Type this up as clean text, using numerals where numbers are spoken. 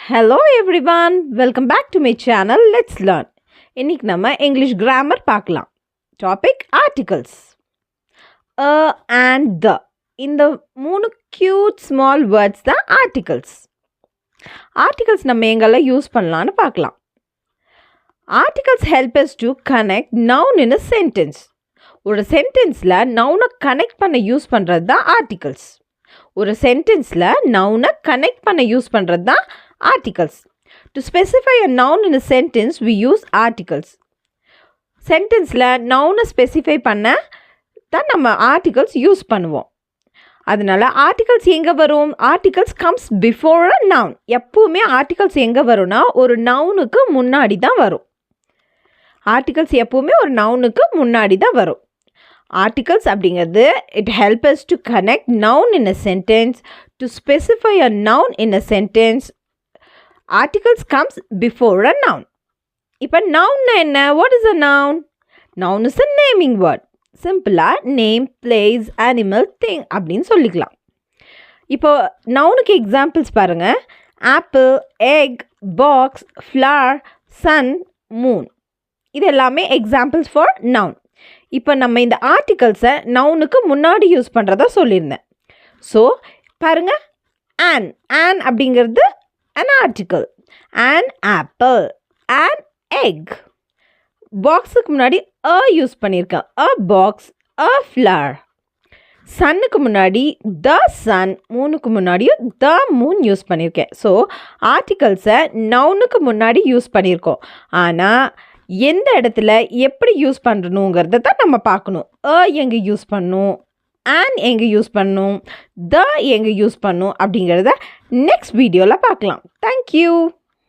Hello everyone, welcome back to my channel. Let's learn. இன்னைக்கு நம்ம English grammar பார்க்கலாம். Topic articles. And the இந்த மூணு கியூட் ஸ்மால் வேர்ட்ஸ் தான் ஆர்டிகல்ஸ். ஆர்டிகல்ஸ் நம்ம எங்கெல்லாம் யூஸ் பண்ணலான்னு பார்க்கலாம். Articles help us to connect noun in a sentence. ஒரு சென்டென்ஸில் நவுனை கனெக்ட் பண்ண யூஸ் பண்ணுறது தான் ஆர்டிகல்ஸ். ஒரு சென்டென்ஸில் நவுனை கனெக்ட் பண்ண யூஸ் பண்ணுறது தான் articles. To specify a noun in a sentence, we use articles. சென்டென்ஸில் நவுனை ஸ்பெசிஃபை பண்ண தான் நம்ம ஆர்டிகல்ஸ் யூஸ் பண்ணுவோம். அதனால் ஆர்டிகல்ஸ் எங்கே வரும்? ஆர்டிகல்ஸ் கம்ஸ் பிஃபோர் அ நவுன். எப்போவுமே ஆர்டிகல்ஸ் எங்கே வரும்னா ஒரு நவுனுக்கு முன்னாடி தான் வரும். ஆர்டிகல்ஸ் எப்போவுமே ஒரு நவுனுக்கு முன்னாடி தான் வரும். ஆர்டிகல்ஸ் அப்படிங்கிறது it help us to connect noun in a sentence, to specify a noun in a sentence. Articles comes before a noun. இப்போ noun என்ன? What is a noun? Noun is a naming word. சிம்பிளாக name, place, animal, thing அப்படின்னு சொல்லிக்கலாம். இப்போ நவுனுக்கு examples பாருங்கள். Apple, egg, box, flower, sun, moon. இது எல்லாமே எக்ஸாம்பிள்ஸ் ஃபார் நவுன். இப்போ நம்ம இந்த ஆர்டிகல்ஸை நவுனுக்கு முன்னாடி யூஸ் பண்ணுறதா சொல்லியிருந்தேன். ஸோ பாருங்கள், an அப்படிங்கிறது an article. An apple, an egg. பாக்ஸுக்கு முன்னாடி a யூஸ் பண்ணியிருக்கேன். a box, a flower. சன்னுக்கு முன்னாடி the sun, மூனுக்கு முன்னாடியும் the moon யூஸ் பண்ணியிருக்கேன். ஸோ ஆர்டிகல்ஸை நவுனுக்கு முன்னாடி யூஸ் பண்ணியிருக்கோம். ஆனால் எந்த இடத்துல எப்படி யூஸ் பண்ணணுங்கிறத தான் நம்ம பார்க்கணும். a எங்கே யூஸ் பண்ணணும், and எங்கே யூஸ் பண்ணணும், the எங்கே யூஸ் பண்ணணும் அப்படிங்கிறத நெக்ஸ்ட் வீடியோவில் பார்க்கலாம். தேங்க்யூ.